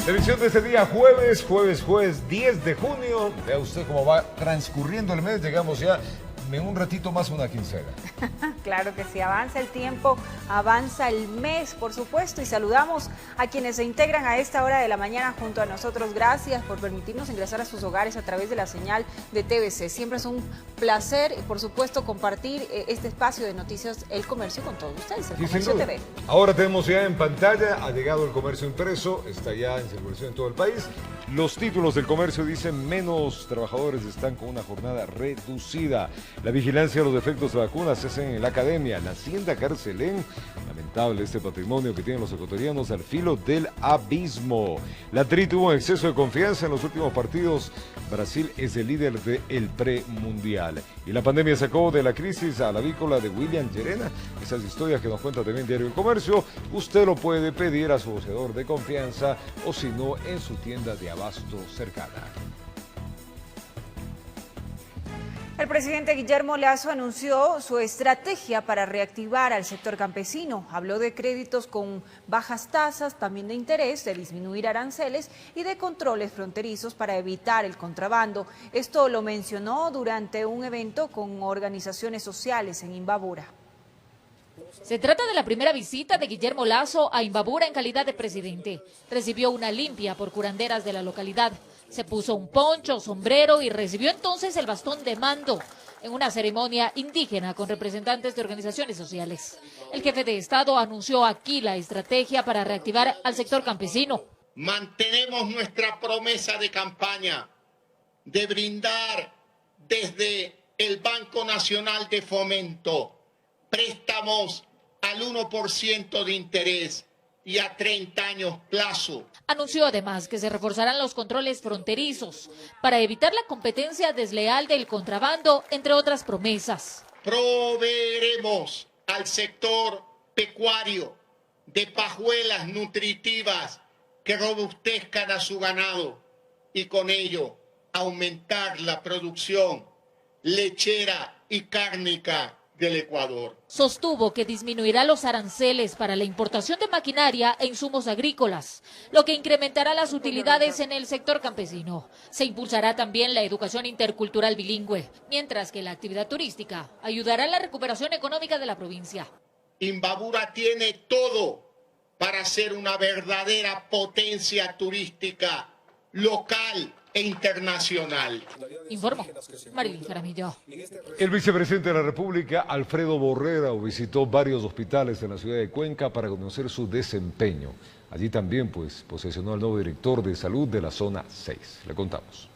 La edición de este día, jueves 10 de junio. Vea usted cómo va transcurriendo el mes. Llegamos ya en un ratito más a una quincena. Claro que sí, avanza el tiempo, avanza el mes, por supuesto, y saludamos a quienes se integran a esta hora de la mañana junto a nosotros. Gracias por permitirnos ingresar a sus hogares a través de la señal de TVC. Siempre es un placer y, por supuesto, compartir este espacio de noticias El Comercio con todos ustedes, El Comercio TV. Ahora tenemos ya en pantalla, ha llegado el comercio impreso, está ya en circulación en todo el país. Los títulos del comercio dicen: menos trabajadores están con una jornada reducida. La vigilancia de los defectos de vacunas se hace en la academia. La hacienda Carcelén, lamentable este patrimonio que tienen los ecuatorianos al filo del abismo. La Tri tuvo un exceso de confianza en los últimos partidos. Brasil es el líder del premundial. Y la pandemia sacó de la crisis a la avícola de William Llerena. Esas historias que nos cuenta también Diario El Comercio, usted lo puede pedir a su boceador de confianza o si no en su tienda de abasto cercana. El presidente Guillermo Lasso anunció su estrategia para reactivar al sector campesino. Habló de créditos con bajas tasas, también de interés, de disminuir aranceles y de controles fronterizos para evitar el contrabando. Esto lo mencionó durante un evento con organizaciones sociales en Imbabura. Se trata de la primera visita de Guillermo Lasso a Imbabura en calidad de presidente. Recibió una limpia por curanderas de la localidad. Se puso un poncho, sombrero y recibió entonces el bastón de mando en una ceremonia indígena con representantes de organizaciones sociales. El jefe de Estado anunció aquí la estrategia para reactivar al sector campesino. Mantenemos nuestra promesa de campaña de brindar desde el Banco Nacional de Fomento préstamos al 1% de interés y a 30 años plazo. Anunció además que se reforzarán los controles fronterizos para evitar la competencia desleal del contrabando, entre otras promesas. Proveeremos al sector pecuario de pajuelas nutritivas que robustezcan a su ganado y con ello aumentar la producción lechera y cárnica del Ecuador. Sostuvo que disminuirá los aranceles para la importación de maquinaria e insumos agrícolas, lo que incrementará las utilidades en el sector campesino. Se impulsará también la educación intercultural bilingüe, mientras que la actividad turística ayudará a la recuperación económica de la provincia. Imbabura tiene todo para ser una verdadera potencia turística local e internacional. Informó Marilyn Jaramillo. El vicepresidente de la República, Alfredo Borrero, visitó varios hospitales en la ciudad de Cuenca para conocer su desempeño. Allí también posesionó al nuevo director de salud de la zona 6. Le contamos.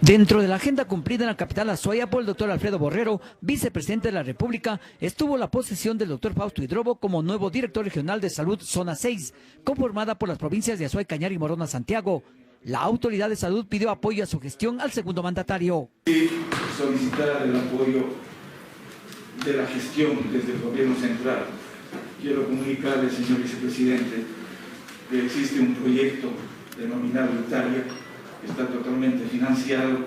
Dentro de la agenda cumplida en la capital Azuaya por el doctor Alfredo Borrero, vicepresidente de la República, estuvo la posesión del doctor Fausto Hidrobo como nuevo director regional de salud zona 6, conformada por las provincias de Azuay, Cañar y Morona, Santiago. La autoridad de salud pidió apoyo a su gestión al segundo mandatario. Y solicitar el apoyo de la gestión desde el gobierno central. Quiero comunicarle, señor vicepresidente, que existe un proyecto denominado Italia, que está totalmente financiado.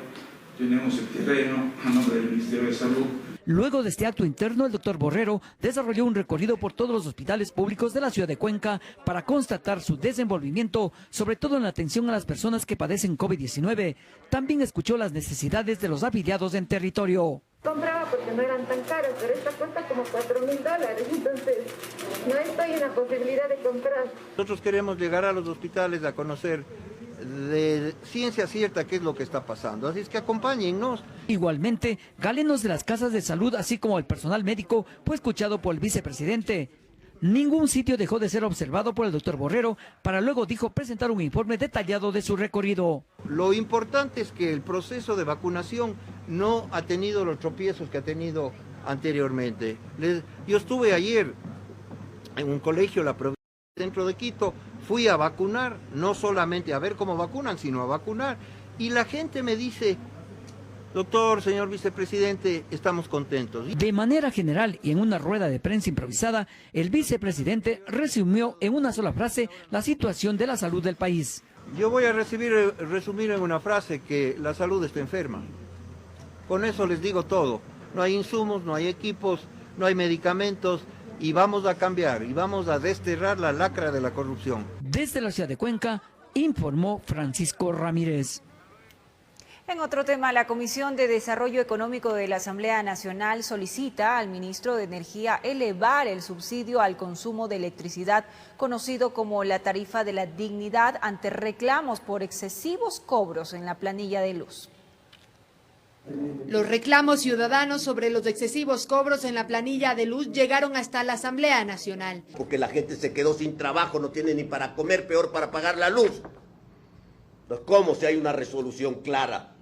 Tenemos el terreno a nombre del Ministerio de Salud. Luego de este acto interno, el doctor Borrero desarrolló un recorrido por todos los hospitales públicos de la ciudad de Cuenca para constatar su desenvolvimiento, sobre todo en la atención a las personas que padecen COVID-19. También escuchó las necesidades de los afiliados en territorio. Compraba porque no eran tan caros, pero esta cuesta como $4.000, entonces no estoy en la posibilidad de comprar. Nosotros queremos llegar a los hospitales a conocer de ciencia cierta qué es lo que está pasando, así es que acompáñennos. Igualmente, galenos de las casas de salud, así como el personal médico, fue escuchado por el vicepresidente. Ningún sitio dejó de ser observado por el doctor Borrero, para luego, dijo, presentar un informe detallado de su recorrido. Lo importante es que el proceso de vacunación no ha tenido los tropiezos que ha tenido anteriormente. Yo estuve ayer en un colegio, la provincia dentro de Quito, fui a vacunar, no solamente a ver cómo vacunan, sino a vacunar. Y la gente me dice: doctor, señor vicepresidente, estamos contentos. De manera general y en una rueda de prensa improvisada, el vicepresidente resumió en una sola frase la situación de la salud del país. Yo voy a resumir en una frase que la salud está enferma. Con eso les digo todo. No hay insumos, no hay equipos, no hay medicamentos, y vamos a cambiar y vamos a desterrar la lacra de la corrupción. Desde la ciudad de Cuenca, informó Francisco Ramírez. En otro tema, la Comisión de Desarrollo Económico de la Asamblea Nacional solicita al ministro de Energía elevar el subsidio al consumo de electricidad, conocido como la tarifa de la dignidad, ante reclamos por excesivos cobros en la planilla de luz. Los reclamos ciudadanos sobre los excesivos cobros en la planilla de luz llegaron hasta la Asamblea Nacional. Porque la gente se quedó sin trabajo, no tiene ni para comer, peor para pagar la luz. Entonces, ¿cómo si hay una resolución clara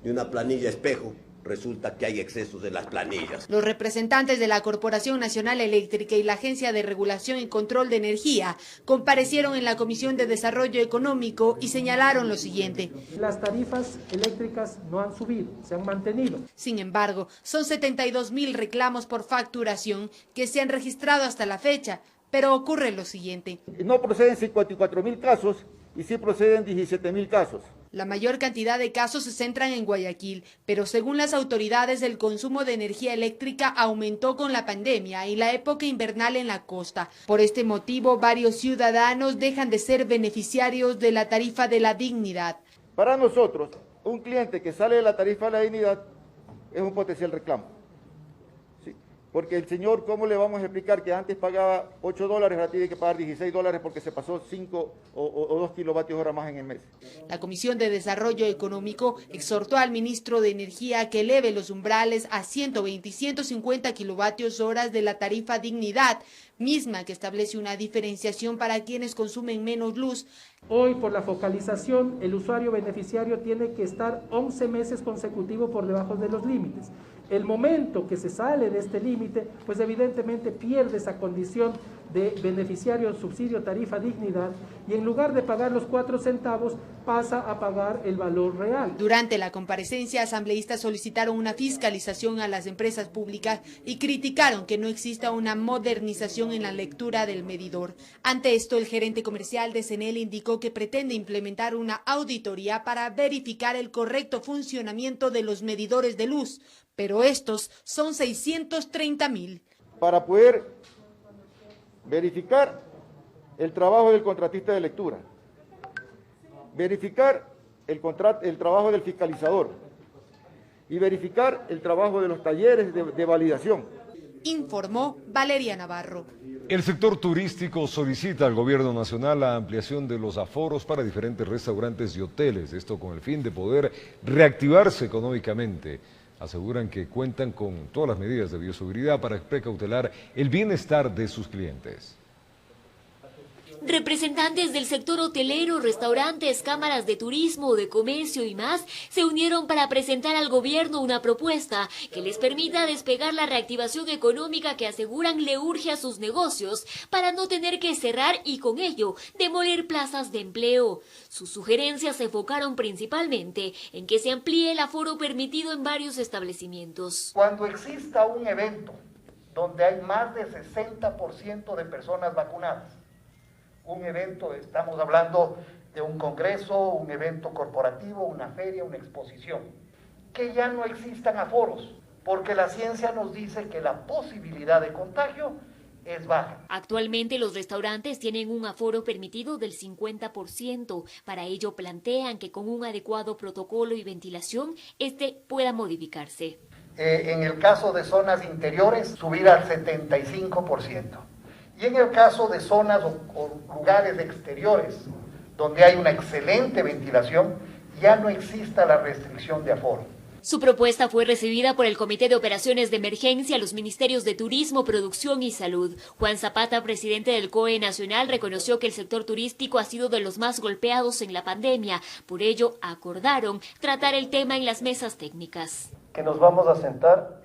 de una planilla espejo? Resulta que hay excesos en las planillas. Los representantes de la Corporación Nacional Eléctrica y la Agencia de Regulación y Control de Energía comparecieron en la Comisión de Desarrollo Económico y señalaron lo siguiente. Las tarifas eléctricas no han subido, se han mantenido. Sin embargo, son 72.000 reclamos por facturación que se han registrado hasta la fecha, pero ocurre lo siguiente. No proceden 54.000 casos y sí proceden 17.000 casos. La mayor cantidad de casos se centran en Guayaquil, pero según las autoridades el consumo de energía eléctrica aumentó con la pandemia y la época invernal en la costa. Por este motivo, varios ciudadanos dejan de ser beneficiarios de la tarifa de la dignidad. Para nosotros, un cliente que sale de la tarifa de la dignidad es un potencial reclamo. ¿Sí? Porque el señor, ¿cómo le vamos a explicar que antes pagaba $8, ahora tiene que pagar $16 porque se pasó 5 o 2 kilovatios hora más en el mes? La Comisión de Desarrollo Económico exhortó al ministro de Energía a que eleve los umbrales a 120 y 150 kilovatios horas de la tarifa dignidad, misma que establece una diferenciación para quienes consumen menos luz. Hoy, por la focalización, el usuario beneficiario tiene que estar 11 meses consecutivos por debajo de los límites. El momento que se sale de este límite, pues evidentemente pierde esa condición de beneficiario subsidio tarifa dignidad y en lugar de pagar los 4 centavos pasa a pagar el valor real. Durante la comparecencia, asambleístas solicitaron una fiscalización a las empresas públicas y criticaron que no exista una modernización en la lectura del medidor. Ante esto, el gerente comercial de CNEL indicó que pretende implementar una auditoría para verificar el correcto funcionamiento de los medidores de luz, pero estos son 630.000. Para poder verificar el trabajo del contratista de lectura, verificar el trabajo del fiscalizador y verificar el trabajo de los talleres de validación. Informó Valeria Navarro. El sector turístico solicita al gobierno nacional la ampliación de los aforos para diferentes restaurantes y hoteles, esto con el fin de poder reactivarse económicamente. Aseguran que cuentan con todas las medidas de bioseguridad para precautelar el bienestar de sus clientes. Representantes del sector hotelero, restaurantes, cámaras de turismo, de comercio y más se unieron para presentar al gobierno una propuesta que les permita despegar la reactivación económica que aseguran le urge a sus negocios para no tener que cerrar y con ello demoler plazas de empleo. Sus sugerencias se enfocaron principalmente en que se amplíe el aforo permitido en varios establecimientos. Cuando exista un evento donde hay más de 60% de personas vacunadas, un evento, estamos hablando de un congreso, un evento corporativo, una feria, una exposición, que ya no existan aforos, porque la ciencia nos dice que la posibilidad de contagio es baja. Actualmente los restaurantes tienen un aforo permitido del 50%. Para ello plantean que con un adecuado protocolo y ventilación, este pueda modificarse. En el caso de zonas interiores, subir al 75%. Y en el caso de zonas o lugares exteriores, donde hay una excelente ventilación, ya no exista la restricción de aforo. Su propuesta fue recibida por el Comité de Operaciones de Emergencia, los Ministerios de Turismo, Producción y Salud. Juan Zapata, presidente del COE Nacional, reconoció que el sector turístico ha sido de los más golpeados en la pandemia. Por ello, acordaron tratar el tema en las mesas técnicas. Que nos vamos a sentar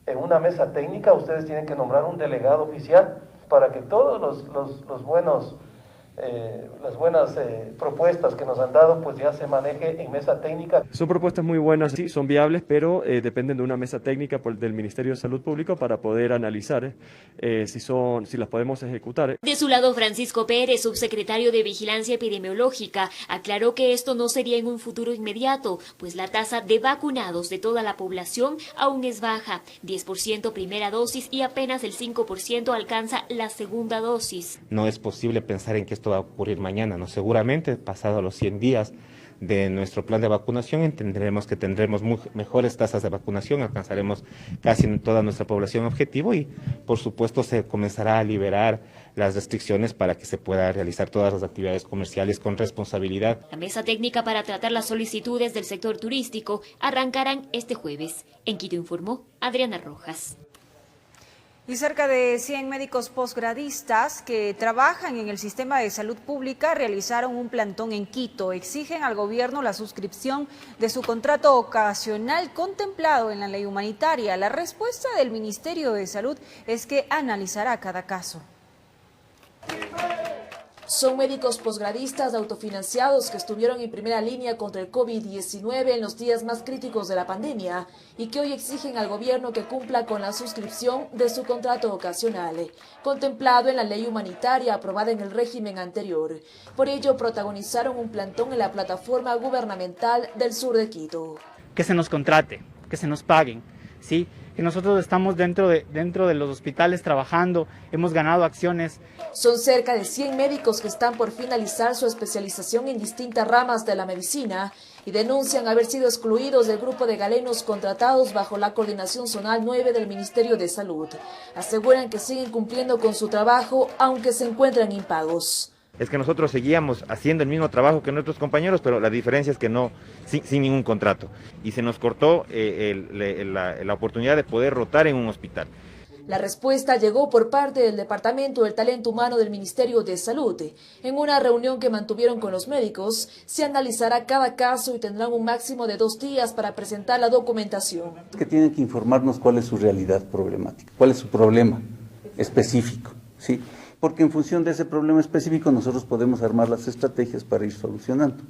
en una mesa técnica, ustedes tienen que nombrar un delegado oficial para que todos las buenas propuestas que nos han dado pues ya se maneje en mesa técnica. Son propuestas muy buenas, sí, son viables, pero dependen de una mesa técnica del Ministerio de Salud Pública para poder analizar si las podemos ejecutar. De su lado, Francisco Pérez, subsecretario de Vigilancia Epidemiológica, aclaró que esto no sería en un futuro inmediato, pues la tasa de vacunados de toda la población aún es baja, 10% primera dosis y apenas el 5% alcanza la segunda dosis. No es posible pensar en que esto esto va a ocurrir mañana, ¿no? Seguramente, pasado los 100 días de nuestro plan de vacunación, entenderemos que tendremos mejores tasas de vacunación, alcanzaremos casi toda nuestra población objetivo y, por supuesto, se comenzará a liberar las restricciones para que se pueda realizar todas las actividades comerciales con responsabilidad. La mesa técnica para tratar las solicitudes del sector turístico arrancarán este jueves. En Quito informó Adriana Rojas. Y cerca de 100 médicos posgradistas que trabajan en el sistema de salud pública realizaron un plantón en Quito. Exigen al gobierno la suscripción de su contrato ocasional contemplado en la ley humanitaria. La respuesta del Ministerio de Salud es que analizará cada caso. Son médicos posgradistas autofinanciados que estuvieron en primera línea contra el COVID-19 en los días más críticos de la pandemia y que hoy exigen al gobierno que cumpla con la suscripción de su contrato ocasional, contemplado en la ley humanitaria aprobada en el régimen anterior. Por ello, protagonizaron un plantón en la plataforma gubernamental del sur de Quito. Que se nos contrate, que se nos paguen, ¿sí? Que nosotros estamos dentro de los hospitales trabajando, hemos ganado acciones. Son cerca de 100 médicos que están por finalizar su especialización en distintas ramas de la medicina y denuncian haber sido excluidos del grupo de galenos contratados bajo la Coordinación Zonal 9 del Ministerio de Salud. Aseguran que siguen cumpliendo con su trabajo aunque se encuentran impagos. Es que nosotros seguíamos haciendo el mismo trabajo que nuestros compañeros, pero la diferencia es que no, sin ningún contrato. Y se nos cortó la oportunidad de poder rotar en un hospital. La respuesta llegó por parte del Departamento del Talento Humano del Ministerio de Salud. En una reunión que mantuvieron con los médicos, se analizará cada caso y tendrán un máximo de 2 días para presentar la documentación. Que tienen que informarnos cuál es su realidad problemática, cuál es su problema específico, ¿sí? Porque en función de ese problema específico nosotros podemos armar las estrategias para ir solucionando,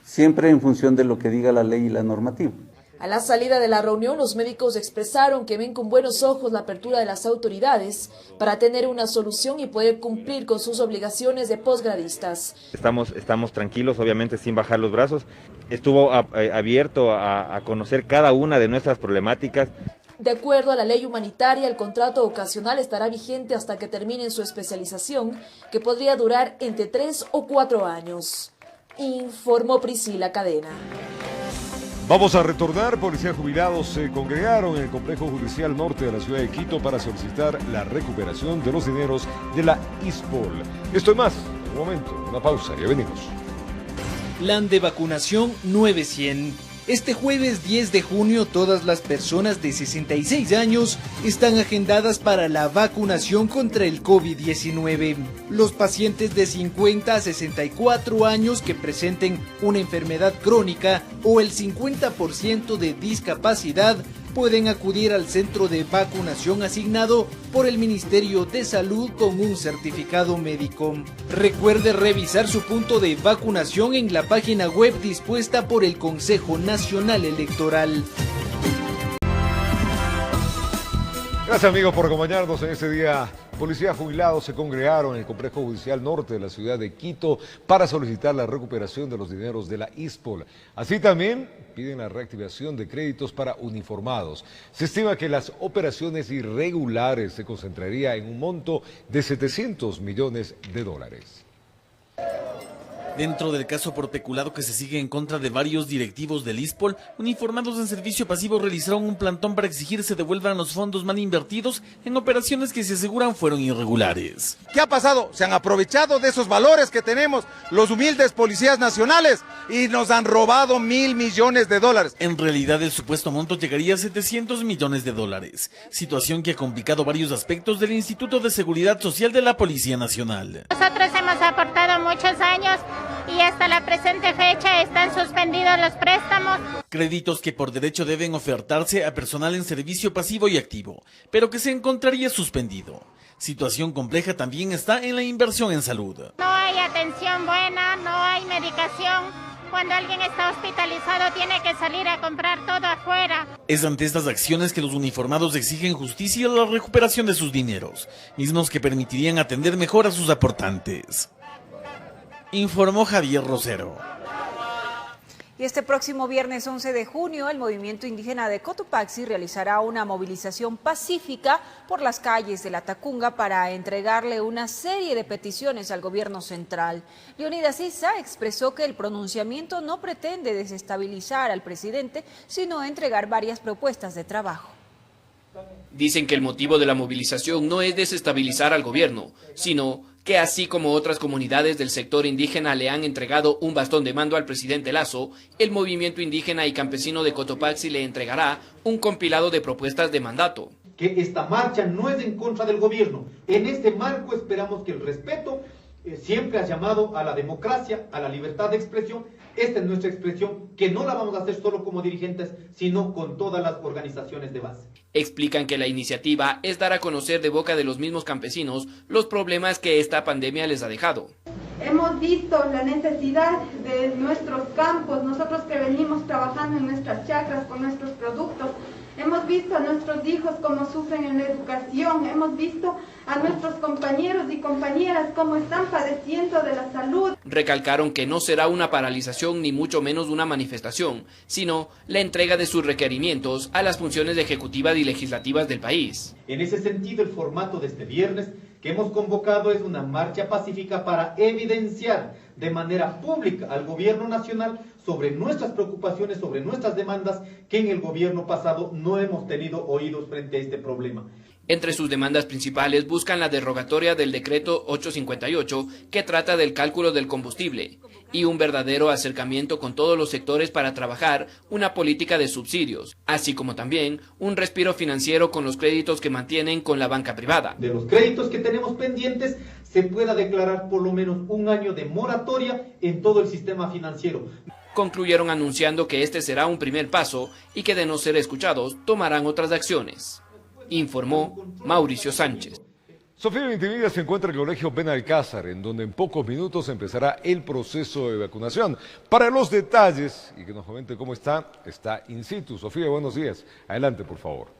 siempre en función de lo que diga la ley y la normativa. A la salida de la reunión, los médicos expresaron que ven con buenos ojos la apertura de las autoridades para tener una solución y poder cumplir con sus obligaciones de posgradistas. Estamos tranquilos, obviamente sin bajar los brazos. Estuvo abierto a conocer cada una de nuestras problemáticas. De acuerdo a la ley humanitaria, el contrato ocasional estará vigente hasta que terminen su especialización, que podría durar entre 3 o 4 años. Informó Priscila Cadena. Vamos a retornar. Policías jubilados se congregaron en el Complejo Judicial Norte de la ciudad de Quito para solicitar la recuperación de los dineros de la ISPOL. Esto y más, en un momento, una pausa, ya venimos. Plan de vacunación 900. Este jueves 10 de junio todas las personas de 66 años están agendadas para la vacunación contra el COVID-19. Los pacientes de 50 a 64 años que presenten una enfermedad crónica o el 50% de discapacidad pueden acudir al centro de vacunación asignado por el Ministerio de Salud con un certificado médico. Recuerde revisar su punto de vacunación en la página web dispuesta por el Consejo Nacional Electoral. Gracias, amigos, por acompañarnos en este día. Policías jubilados se congregaron en el Complejo Judicial Norte de la ciudad de Quito para solicitar la recuperación de los dineros de la ISPOL. Así también piden la reactivación de créditos para uniformados. Se estima que las operaciones irregulares se concentraría en un monto de 700 millones de dólares. Dentro del caso por peculado que se sigue en contra de varios directivos del ISPOL, uniformados en servicio pasivo realizaron un plantón para exigir se devuelvan los fondos mal invertidos en operaciones que se aseguran fueron irregulares. ¿Qué ha pasado? Se han aprovechado de esos valores que tenemos los humildes policías nacionales y nos han robado $1.000 millones. En realidad el supuesto monto llegaría a 700 millones de dólares, situación que ha complicado varios aspectos del Instituto de Seguridad Social de la Policía Nacional. Nosotros hemos aportado muchos años y hasta la presente fecha están suspendidos los préstamos. Créditos que por derecho deben ofertarse a personal en servicio pasivo y activo, pero que se encontraría suspendido. Situación compleja también está en la inversión en salud. No hay atención buena, no hay medicación. Cuando alguien está hospitalizado tiene que salir a comprar todo afuera. Es ante estas acciones que los uniformados exigen justicia y la recuperación de sus dineros, mismos que permitirían atender mejor a sus aportantes. Informó Javier Rosero. Y este próximo viernes 11 de junio, el movimiento indígena de Cotopaxi realizará una movilización pacífica por las calles de la Tacunga para entregarle una serie de peticiones al gobierno central. Leonidas Issa expresó que el pronunciamiento no pretende desestabilizar al presidente, sino entregar varias propuestas de trabajo. Dicen que el motivo de la movilización no es desestabilizar al gobierno, sino que así como otras comunidades del sector indígena le han entregado un bastón de mando al presidente Lasso, el movimiento indígena y campesino de Cotopaxi le entregará un compilado de propuestas de mandato. Que esta marcha no es en contra del gobierno. En este marco esperamos que el respeto siempre ha llamado a la democracia, a la libertad de expresión. Esta es nuestra expresión, que no la vamos a hacer solo como dirigentes, sino con todas las organizaciones de base. Explican que la iniciativa es dar a conocer de boca de los mismos campesinos los problemas que esta pandemia les ha dejado. Hemos visto la necesidad de nuestros campos, nosotros que venimos trabajando en nuestras chacras con nuestros productos. Hemos visto a nuestros hijos cómo sufren en la educación, hemos visto a nuestros compañeros y compañeras cómo están padeciendo de la salud. Recalcaron que no será una paralización ni mucho menos una manifestación, sino la entrega de sus requerimientos a las funciones ejecutivas y legislativas del país. En ese sentido, el formato de este viernes que hemos convocado es una marcha pacífica para evidenciar de manera pública al gobierno nacional sobre nuestras preocupaciones, sobre nuestras demandas, que en el gobierno pasado no hemos tenido oídos frente a este problema. Entre sus demandas principales buscan la derogatoria del decreto 858, que trata del cálculo del combustible, y un verdadero acercamiento con todos los sectores para trabajar una política de subsidios, así como también un respiro financiero con los créditos que mantienen con la banca privada. De los créditos que tenemos pendientes, se pueda declarar por lo menos un año de moratoria en todo el sistema financiero. Concluyeron anunciando que este será un primer paso y que de no ser escuchados tomarán otras acciones. Informó Mauricio Sánchez. Sofía Vintimilla se encuentra en el Colegio Benalcázar, en donde en pocos minutos empezará el proceso de vacunación. Para los detalles y que nos comente cómo está in situ. Sofía, buenos días. Adelante, por favor.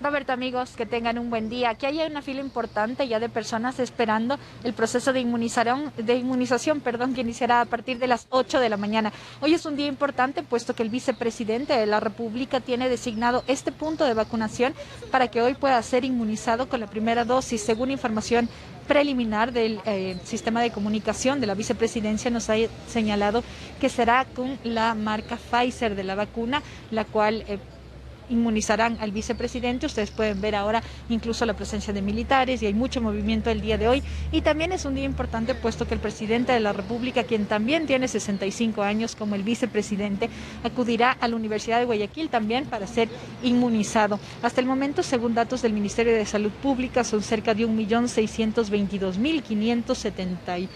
Roberto, amigos, que tengan un buen día. Aquí hay una fila importante ya de personas esperando el proceso de inmunización, que iniciará a partir de las 8 de la mañana. Hoy es un día importante, puesto que el vicepresidente de la República tiene designado este punto de vacunación para que hoy pueda ser inmunizado con la primera dosis. Según información preliminar del sistema de comunicación de la vicepresidencia, nos ha señalado que será con la marca Pfizer de la vacuna, la cual inmunizarán al vicepresidente. Ustedes pueden ver ahora incluso la presencia de militares y hay mucho movimiento el día de hoy. Y también es un día importante puesto que el presidente de la República, quien también tiene 65 años como el vicepresidente, acudirá a la Universidad de Guayaquil también para ser inmunizado. Hasta el momento, según datos del Ministerio de Salud Pública, son cerca de 1.622.577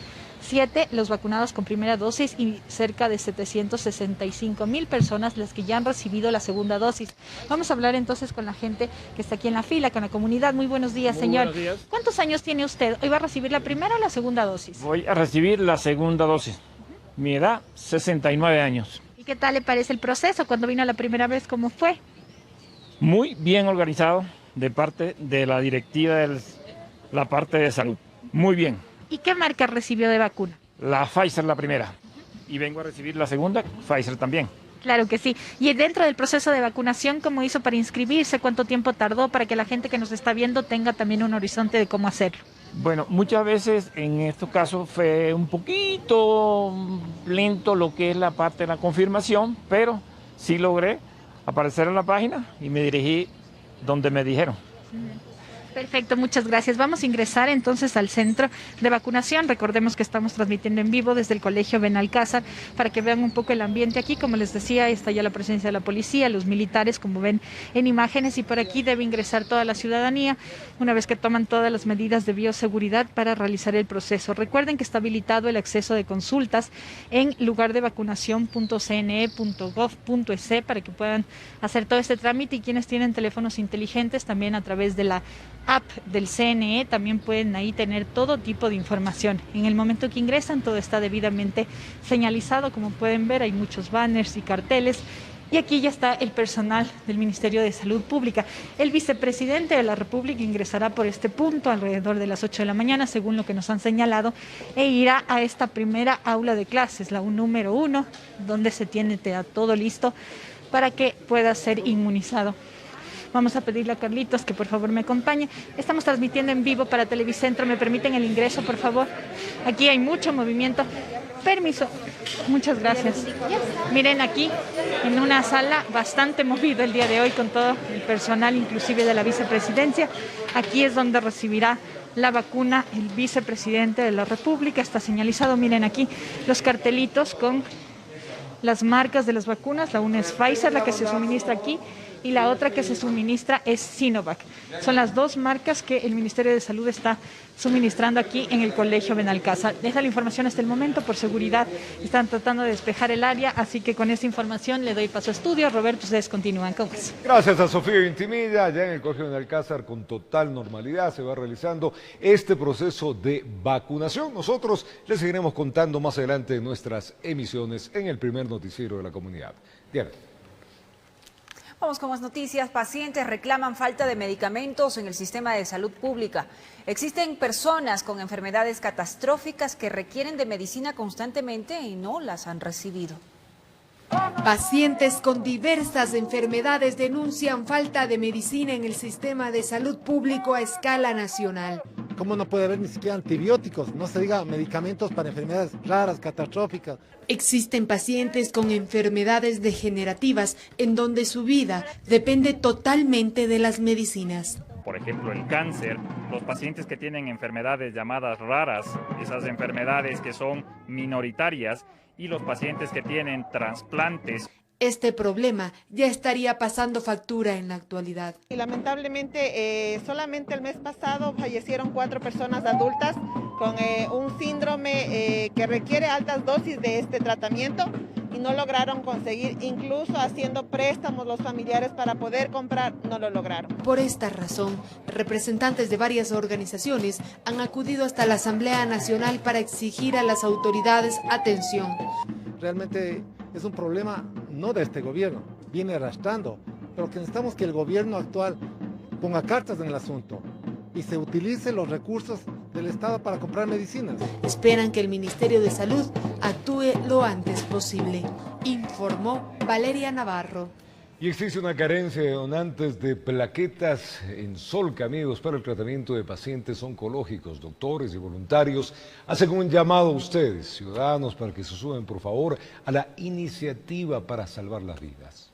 los vacunados con primera dosis y cerca de 765.000 personas las que ya han recibido la segunda dosis. Vamos a hablar entonces con la gente que está aquí en la fila, con la comunidad. Muy buenos días, señor. Buenos días. ¿Cuántos años tiene usted? ¿Hoy va a recibir la primera o la segunda dosis? Voy a recibir la segunda dosis. Mi edad, 69 años. ¿Y qué tal le parece el proceso? Cuando vino la primera vez, ¿cómo fue? Muy bien organizado de parte de la directiva de la parte de salud. Muy bien. ¿Y qué marca recibió de vacuna? La Pfizer, la primera. Y vengo a recibir la segunda, Pfizer también. Claro que sí. Y dentro del proceso de vacunación, ¿cómo hizo para inscribirse? ¿Cuánto tiempo tardó para que la gente que nos está viendo tenga también un horizonte de cómo hacerlo? Bueno, muchas veces en estos casos fue un poquito lento lo que es la parte de la confirmación, pero sí logré aparecer en la página y me dirigí donde me dijeron. Perfecto, muchas gracias. Vamos a ingresar entonces al centro de vacunación. Recordemos que estamos transmitiendo en vivo desde el Colegio Benalcázar para que vean un poco el ambiente aquí. Como les decía, está ya la presencia de la policía, los militares, como ven en imágenes, y por aquí debe ingresar toda la ciudadanía una vez que toman todas las medidas de bioseguridad para realizar el proceso. Recuerden que está habilitado el acceso de consultas en lugardevacunación.cne.gov.es para que puedan hacer todo este trámite, y quienes tienen teléfonos inteligentes también a través de la app del CNE también pueden ahí tener todo tipo de información. En el momento que ingresan todo está debidamente señalizado, como pueden ver hay muchos banners y carteles Y aquí ya está el personal del Ministerio de Salud Pública. El vicepresidente de la República ingresará por este punto alrededor de las 8 de la mañana, según lo que nos han señalado, e irá a esta primera aula de clases, la número 1, donde se tiene todo listo para que pueda ser inmunizado. Vamos a pedirle a Carlitos que por favor me acompañe. Estamos transmitiendo en vivo para Televicentro. ¿Me permiten el ingreso, por favor? Aquí hay mucho movimiento. Permiso. Muchas gracias. Miren aquí, en una sala bastante movida el día de hoy con todo el personal, inclusive de la vicepresidencia. Aquí es donde recibirá la vacuna el vicepresidente de la República. Está señalizado, miren aquí, los cartelitos con las marcas de las vacunas. La una es Pfizer, la que se suministra aquí, y la otra que se suministra es Sinovac. Son las dos marcas que el Ministerio de Salud está suministrando aquí en el Colegio Benalcázar. Esa es la información hasta el momento. Por seguridad están tratando de despejar el área, así que con esta información le doy paso a estudio. Roberto, ustedes continúan con eso. Gracias a Sofía Intimida. Ya en el Colegio Benalcázar, con total normalidad, se va realizando este proceso de vacunación. Nosotros les seguiremos contando más adelante en nuestras emisiones en el primer noticiero de la comunidad. Diana. Vamos con más noticias. Pacientes reclaman falta de medicamentos en el sistema de salud pública. Existen personas con enfermedades catastróficas que requieren de medicina constantemente y no las han recibido. Pacientes con diversas enfermedades denuncian falta de medicina en el sistema de salud público a escala nacional. ¿Cómo no puede haber ni siquiera antibióticos? No se diga medicamentos para enfermedades raras, catastróficas. Existen pacientes con enfermedades degenerativas en donde su vida depende totalmente de las medicinas. Por ejemplo, el cáncer, los pacientes que tienen enfermedades llamadas raras, esas enfermedades que son minoritarias, y los pacientes que tienen trasplantes. Este problema ya estaría pasando factura en la actualidad. Y lamentablemente, solamente el mes pasado fallecieron 4 personas adultas con un síndrome que requiere altas dosis de este tratamiento y no lograron conseguir, incluso haciendo préstamos los familiares para poder comprar, no lo lograron. Por esta razón, representantes de varias organizaciones han acudido hasta la Asamblea Nacional para exigir a las autoridades atención. Realmente es un problema no de este gobierno, viene arrastrando, pero que necesitamos que el gobierno actual ponga cartas en el asunto y se utilice los recursos del Estado para comprar medicinas. Esperan que el Ministerio de Salud actúe lo antes posible, informó Valeria Navarro. Y existe una carencia de donantes de plaquetas en Solca, amigos, para el tratamiento de pacientes oncológicos. Doctores y voluntarios hacen un llamado a ustedes, ciudadanos, para que se sumen, por favor, a la iniciativa para salvar las vidas.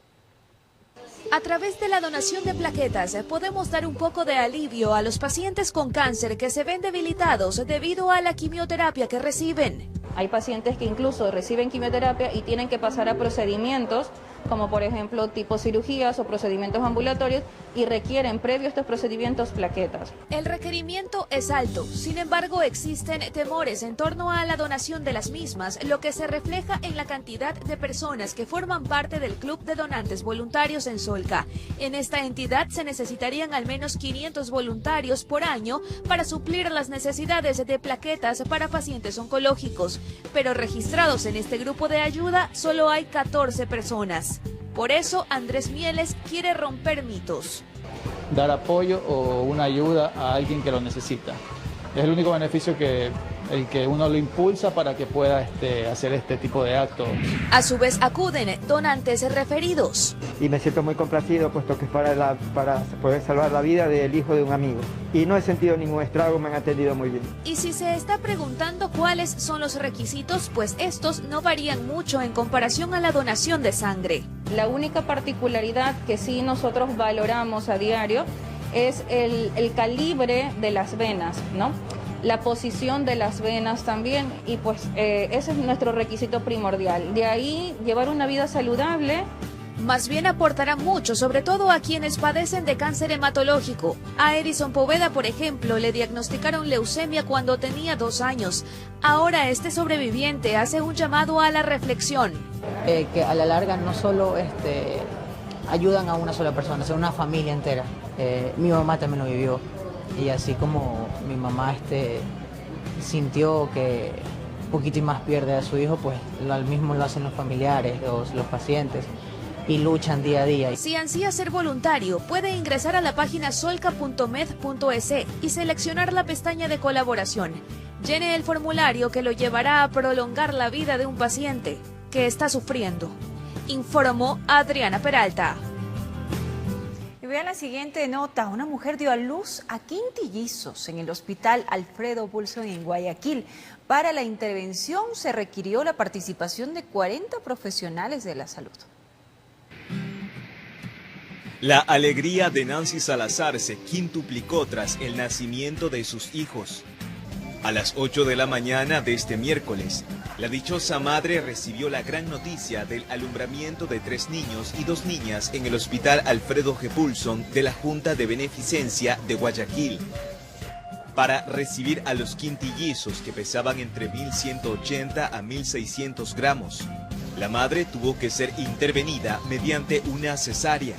A través de la donación de plaquetas podemos dar un poco de alivio a los pacientes con cáncer que se ven debilitados debido a la quimioterapia que reciben. Hay pacientes que incluso reciben quimioterapia y tienen que pasar a procedimientos como por ejemplo tipo cirugías o procedimientos ambulatorios y requieren previo a estos procedimientos plaquetas. El requerimiento es alto, sin embargo existen temores en torno a la donación de las mismas, lo que se refleja en la cantidad de personas que forman parte del Club de Donantes Voluntarios en Solca. En esta entidad se necesitarían al menos 500 voluntarios por año para suplir las necesidades de plaquetas para pacientes oncológicos, pero registrados en este grupo de ayuda solo hay 14 personas. Por eso, Andrés Mieles quiere romper mitos. Dar apoyo o una ayuda a alguien que lo necesita. Es el único beneficio el que uno lo impulsa para que pueda hacer este tipo de actos. A su vez acuden donantes referidos. Y me siento muy complacido, puesto que es para poder salvar la vida del hijo de un amigo. Y no he sentido ningún estrago, me han atendido muy bien. Y si se está preguntando cuáles son los requisitos, pues estos no varían mucho en comparación a la donación de sangre. La única particularidad que sí nosotros valoramos a diario es el calibre de las venas, ¿no? La posición de las venas también, y pues ese es nuestro requisito primordial. De ahí, llevar una vida saludable. Más bien aportará mucho, sobre todo a quienes padecen de cáncer hematológico. A Edison Poveda, por ejemplo, le diagnosticaron leucemia cuando tenía 2 años. Ahora este sobreviviente hace un llamado a la reflexión. Que a la larga no solo ayudan a una sola persona, sino una familia entera. Mi mamá también lo vivió. Y así como mi mamá sintió que un poquito y más pierde a su hijo, pues lo mismo lo hacen los familiares, los pacientes. y luchan día a día. Si ansía ser voluntario, puede ingresar a la página solca.med.es y seleccionar la pestaña de colaboración. Llene el formulario que lo llevará a prolongar la vida de un paciente que está sufriendo. Informó Adriana Peralta. Y vean la siguiente nota. Una mujer dio a luz a quintillizos en el hospital Alfredo Pulson en Guayaquil. Para la intervención se requirió la participación de 40 profesionales de la salud. La alegría de Nancy Salazar se quintuplicó tras el nacimiento de sus hijos. A las 8 de la mañana de este miércoles, la dichosa madre recibió la gran noticia del alumbramiento de 3 niños y 2 niñas en el hospital Alfredo G. Pulson de la Junta de Beneficencia de Guayaquil. Para recibir a los quintillizos que pesaban entre 1.180 a 1.600 gramos, la madre tuvo que ser intervenida mediante una cesárea.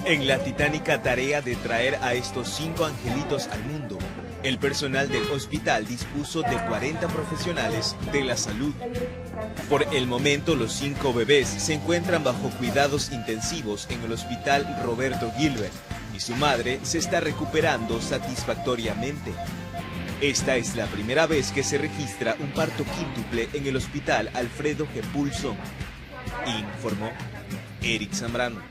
En la titánica tarea de traer a estos 5 angelitos al mundo, el personal del hospital dispuso de 40 profesionales de la salud. Por el momento, los 5 bebés se encuentran bajo cuidados intensivos en el hospital Roberto Gilbert y su madre se está recuperando satisfactoriamente. Esta es la primera vez que se registra un parto quíntuple en el hospital Alfredo G. Pulson, informó Eric Zambrano.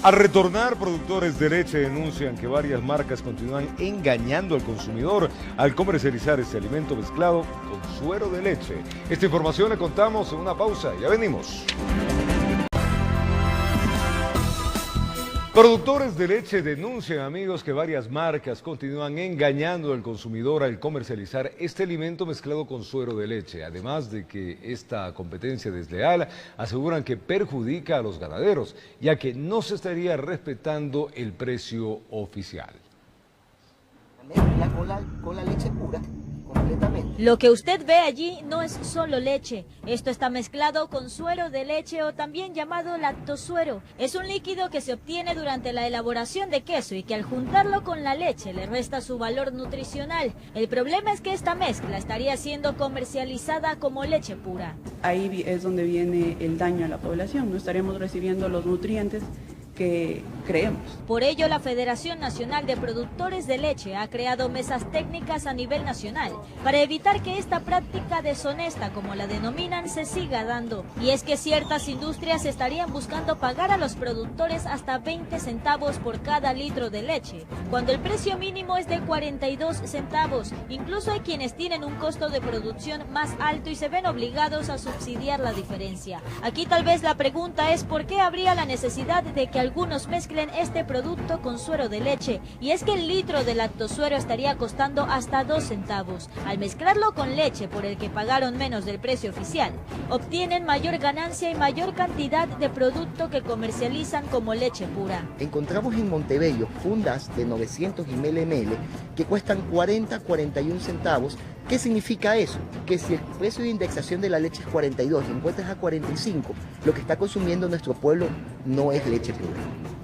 Al retornar, productores de leche denuncian que varias marcas continúan engañando al consumidor al comercializar este alimento mezclado con suero de leche. Esta información la contamos en una pausa. Ya venimos. Productores de leche denuncian, amigos, que varias marcas continúan engañando al consumidor al comercializar este alimento mezclado con suero de leche. Además de que esta competencia desleal aseguran que perjudica a los ganaderos, ya que no se estaría respetando el precio oficial. Con la leche pura, completamente. Lo que usted ve allí no es solo leche. Esto está mezclado con suero de leche o también llamado lactosuero. Es un líquido que se obtiene durante la elaboración de queso y que al juntarlo con la leche le resta su valor nutricional. El problema es que esta mezcla estaría siendo comercializada como leche pura. Ahí es donde viene el daño a la población. No estaremos recibiendo los nutrientes que creemos. Por ello, la Federación Nacional de Productores de Leche ha creado mesas técnicas a nivel nacional para evitar que esta práctica deshonesta, como la denominan, se siga dando. Y es que ciertas industrias estarían buscando pagar a los productores hasta 20 centavos por cada litro de leche, cuando el precio mínimo es de 42 centavos. Incluso hay quienes tienen un costo de producción más alto y se ven obligados a subsidiar la diferencia. Aquí tal vez la pregunta es ¿por qué habría la necesidad de que algunos mezclen este producto con suero de leche? Y es que el litro de lactosuero estaría costando hasta 2 centavos. Al mezclarlo con leche, por el que pagaron menos del precio oficial, obtienen mayor ganancia y mayor cantidad de producto que comercializan como leche pura. Encontramos en Montebello fundas de 900 ml que cuestan 41 centavos. ¿Qué significa eso? Que si el precio de indexación de la leche es 42 y encuentras a 45, lo que está consumiendo nuestro pueblo no es leche pura.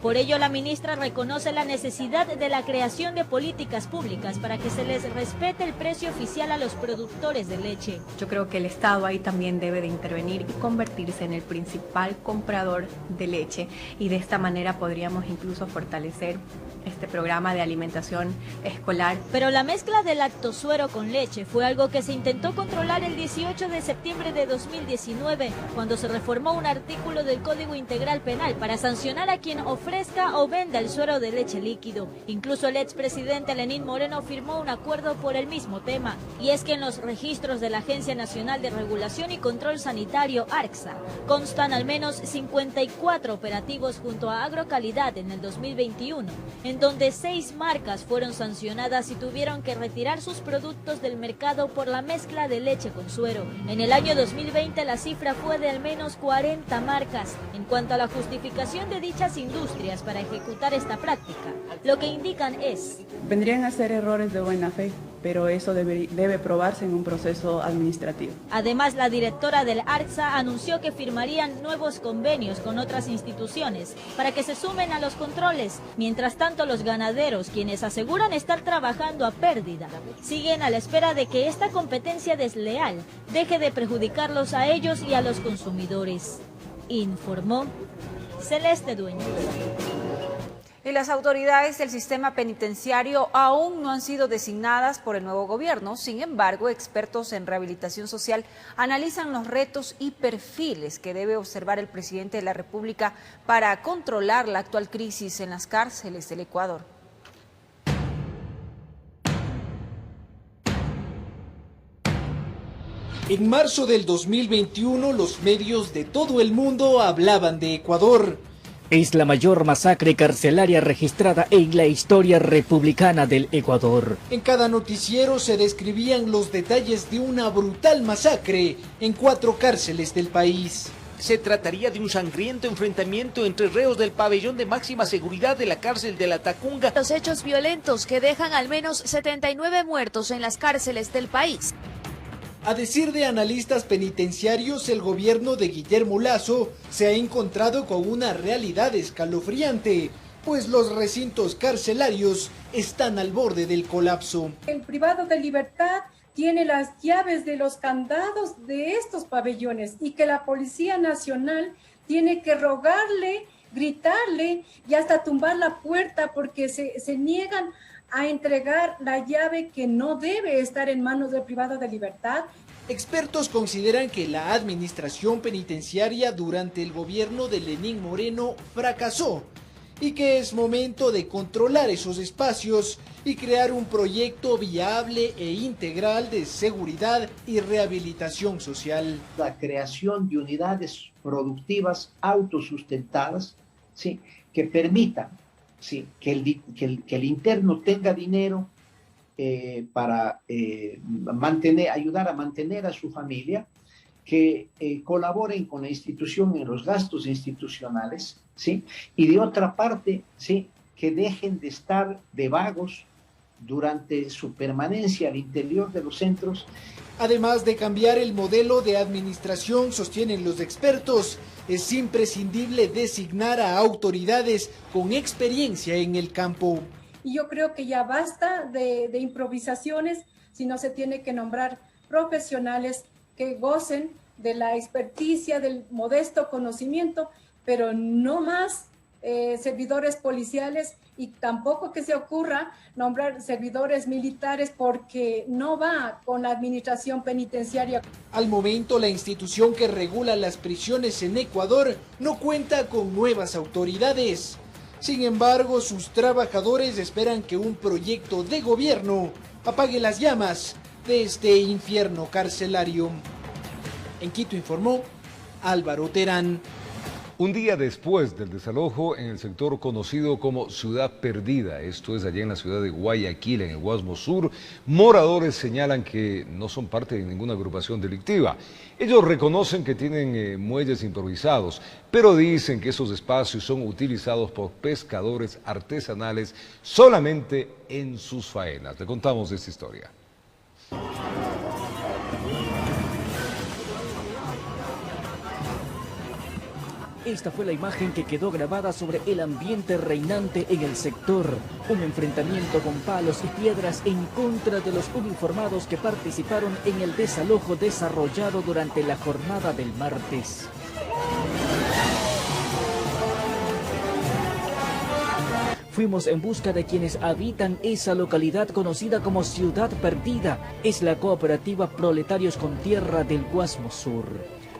Por ello, la ministra reconoce la necesidad de la creación de políticas públicas para que se les respete el precio oficial a los productores de leche. Yo creo que el Estado ahí también debe de intervenir y convertirse en el principal comprador de leche, y de esta manera podríamos incluso fortalecer este programa de alimentación escolar. Pero la mezcla de lactosuero con leche fue algo que se intentó controlar el 18 de septiembre de 2019, cuando se reformó un artículo del Código Integral Penal para sancionar a quien ofrezca o venda el suero de leche líquido. Incluso el expresidente Lenín Moreno firmó un acuerdo por el mismo tema. Y es que en los registros de la Agencia Nacional de Regulación y Control Sanitario, ARCSA, constan al menos 54 operativos junto a Agrocalidad en el 2021, en donde 6 marcas fueron sancionadas y tuvieron que retirar sus productos del mercado por la mezcla de leche con suero. En el año 2020 la cifra fue de al menos 40 marcas. En cuanto a la justificación de dichas industrias para ejecutar esta práctica, lo que indican es: vendrían a ser errores de buena fe, pero eso debe probarse en un proceso administrativo. Además, la directora del ARCSA anunció que firmarían nuevos convenios con otras instituciones para que se sumen a los controles. Mientras tanto, los ganaderos, quienes aseguran estar trabajando a pérdida, siguen a la espera de que esta competencia desleal deje de perjudicarlos a ellos y a los consumidores. informó Celeste Dueñas. Y las autoridades del sistema penitenciario aún no han sido designadas por el nuevo gobierno. Sin embargo, expertos en rehabilitación social analizan los retos y perfiles que debe observar el presidente de la República para controlar la actual crisis en las cárceles del Ecuador. En marzo del 2021, los medios de todo el mundo hablaban de Ecuador. Es la mayor masacre carcelaria registrada en la historia republicana del Ecuador. En cada noticiero se describían los detalles de una brutal masacre en 4 cárceles del país. Se trataría de un sangriento enfrentamiento entre reos del pabellón de máxima seguridad de la cárcel de La Tacunga. Los hechos violentos que dejan al menos 79 muertos en las cárceles del país. A decir de analistas penitenciarios, el gobierno de Guillermo Lasso se ha encontrado con una realidad escalofriante, pues los recintos carcelarios están al borde del colapso. El privado de libertad tiene las llaves de los candados de estos pabellones y que la Policía Nacional tiene que rogarle, gritarle y hasta tumbar la puerta porque se niegan a entregar la llave que no debe estar en manos del privado de libertad. Expertos consideran que la administración penitenciaria durante el gobierno de Lenín Moreno fracasó y que es momento de controlar esos espacios y crear un proyecto viable e integral de seguridad y rehabilitación social. La creación de unidades productivas autosustentadas, ¿sí?, que permitan, sí, que el interno tenga dinero para ayudar a mantener a su familia, que colaboren con la institución en los gastos institucionales, ¿sí?, y de otra parte, ¿sí?, que dejen de estar de vagos durante su permanencia al interior de los centros. Además de cambiar el modelo de administración, sostienen los expertos, es imprescindible designar a autoridades con experiencia en el campo. Y yo creo que ya basta de improvisaciones, sino se tiene que nombrar profesionales que gocen de la experticia, del modesto conocimiento, pero no más servidores policiales, y tampoco que se ocurra nombrar servidores militares porque no va con la administración penitenciaria. Al momento, la institución que regula las prisiones en Ecuador no cuenta con nuevas autoridades. Sin embargo, sus trabajadores esperan que un proyecto de gobierno apague las llamas de este infierno carcelario. En Quito informó Álvaro Terán. Un día después del desalojo en el sector conocido como Ciudad Perdida, esto es allá en la ciudad de Guayaquil, en el Guasmo Sur, moradores señalan que no son parte de ninguna agrupación delictiva. Ellos reconocen que tienen muelles improvisados, pero dicen que esos espacios son utilizados por pescadores artesanales solamente en sus faenas. Le contamos esta historia. Esta fue la imagen que quedó grabada sobre el ambiente reinante en el sector. Un enfrentamiento con palos y piedras en contra de los uniformados que participaron en el desalojo desarrollado durante la jornada del martes. Fuimos en busca de quienes habitan esa localidad conocida como Ciudad Perdida. Es la cooperativa Proletarios con Tierra del Guasmo Sur.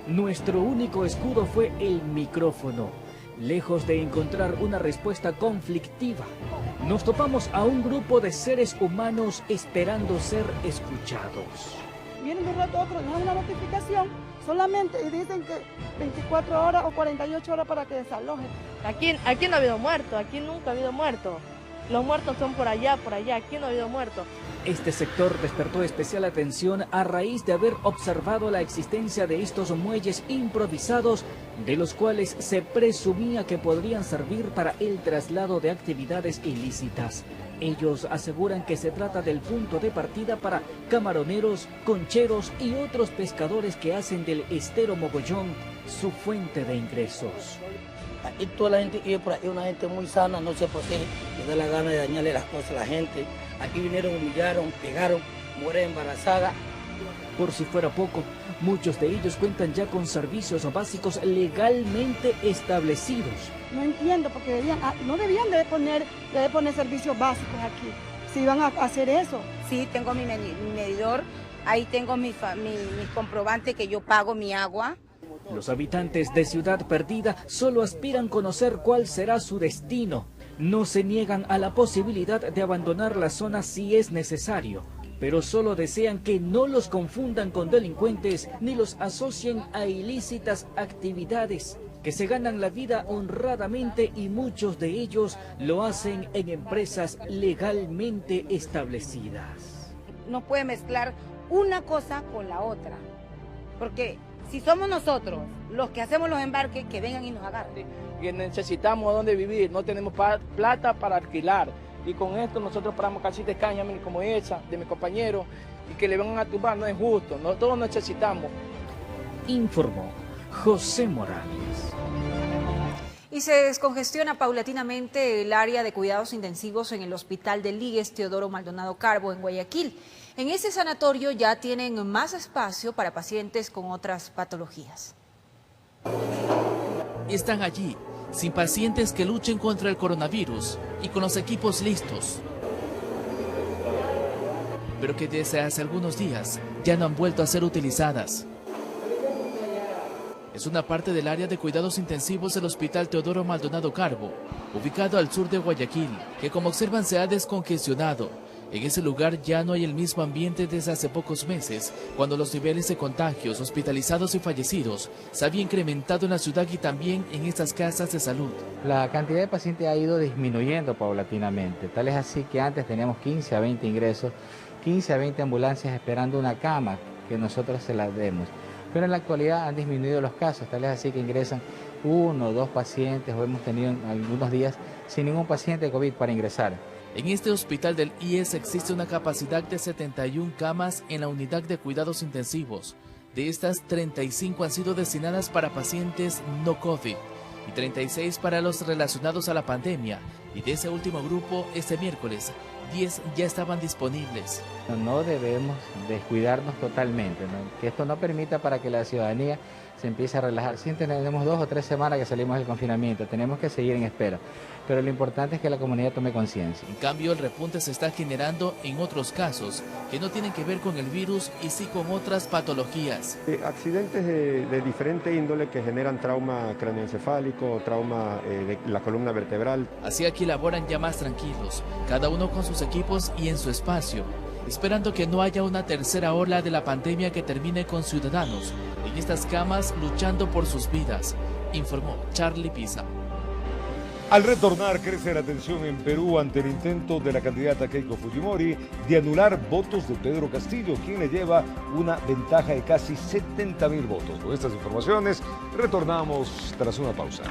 Nuestro único escudo fue el micrófono. Lejos de encontrar una respuesta conflictiva, nos topamos a un grupo de seres humanos esperando ser escuchados. Vienen de un rato a otro, nos dan una notificación solamente y dicen que 24 horas o 48 horas para que desalojen. Aquí no ha habido muerto, aquí nunca ha habido muerto. Los muertos son por allá, aquí no ha habido muerto. Este sector despertó especial atención a raíz de haber observado la existencia de estos muelles improvisados, de los cuales se presumía que podrían servir para el traslado de actividades ilícitas. Ellos aseguran que se trata del punto de partida para camaroneros, concheros y otros pescadores que hacen del estero Mogollón su fuente de ingresos. Aquí toda la gente que vive por ahí es una gente muy sana, no sé por qué les da la gana de dañarle las cosas a la gente. Aquí vinieron, humillaron, pegaron, mujeres embarazadas. Por si fuera poco, muchos de ellos cuentan ya con servicios básicos legalmente establecidos. No entiendo, porque no debían de poner servicios básicos aquí, si iban a hacer eso. Sí, tengo mi medidor, ahí tengo mi comprobante que yo pago mi agua. Los habitantes de Ciudad Perdida solo aspiran conocer cuál será su destino. No se niegan a la posibilidad de abandonar la zona si es necesario, pero solo desean que no los confundan con delincuentes ni los asocien a ilícitas actividades, que se ganan la vida honradamente y muchos de ellos lo hacen en empresas legalmente establecidas. No puede mezclar una cosa con la otra, porque si somos nosotros los que hacemos los embarques, que vengan y nos agarren. Y necesitamos dónde vivir, no tenemos plata para alquilar. Y con esto nosotros paramos casitas de caña como esa, de mi compañero, y que le vengan a tumbar, no es justo, todos necesitamos. Informó José Morales. Y se descongestiona paulatinamente el área de cuidados intensivos en el Hospital de Ligues Teodoro Maldonado Carbo en Guayaquil. En ese sanatorio ya tienen más espacio para pacientes con otras patologías. Están allí, sin pacientes que luchen contra el coronavirus y con los equipos listos, pero que desde hace algunos días ya no han vuelto a ser utilizadas. Es una parte del área de cuidados intensivos del Hospital Teodoro Maldonado Carbo, ubicado al sur de Guayaquil, que como observan se ha descongestionado. En ese lugar ya no hay el mismo ambiente desde hace pocos meses, cuando los niveles de contagios, hospitalizados y fallecidos se habían incrementado en la ciudad y también en estas casas de salud. La cantidad de pacientes ha ido disminuyendo paulatinamente, tal es así que antes teníamos 15 a 20 ingresos, 15 a 20 ambulancias esperando una cama que nosotros se las demos. Pero en la actualidad han disminuido los casos, tal es así que ingresan 1 o 2 pacientes, o hemos tenido algunos días sin ningún paciente de COVID para ingresar. En este hospital del IES existe una capacidad de 71 camas en la unidad de cuidados intensivos. De estas, 35 han sido destinadas para pacientes no COVID y 36 para los relacionados a la pandemia. Y de ese último grupo, este miércoles, 10 ya estaban disponibles. No debemos descuidarnos totalmente, ¿no? Que esto no permita para que la ciudadanía se empiece a relajar. Sí, tenemos 2 o 3 semanas que salimos del confinamiento, tenemos que seguir en espera, pero lo importante es que la comunidad tome conciencia. En cambio, el repunte se está generando en otros casos que no tienen que ver con el virus y sí con otras patologías. Accidentes de diferente índole que generan trauma cráneoencefálico, trauma de la columna vertebral. Así aquí laboran ya más tranquilos, cada uno con sus equipos y en su espacio, esperando que no haya una tercera ola de la pandemia que termine con ciudadanos en estas camas luchando por sus vidas, informó Charlie Pisa. Al retornar, crece la tensión en Perú ante el intento de la candidata Keiko Fujimori de anular votos de Pedro Castillo, quien le lleva una ventaja de casi 70.000 votos. Con estas informaciones, retornamos tras una pausa.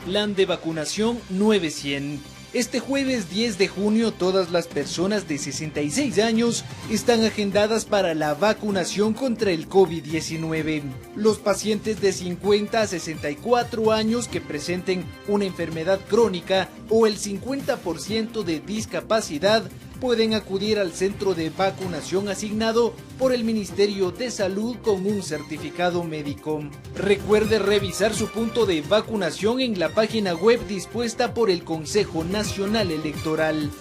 Plan de vacunación 900. Este jueves 10 de junio todas las personas de 66 años están agendadas para la vacunación contra el COVID-19. Los pacientes de 50 a 64 años que presenten una enfermedad crónica o el 50% de discapacidad pueden acudir al centro de vacunación asignado por el Ministerio de Salud con un certificado médico. Recuerde revisar su punto de vacunación en la página web dispuesta por el Consejo Nacional Electoral.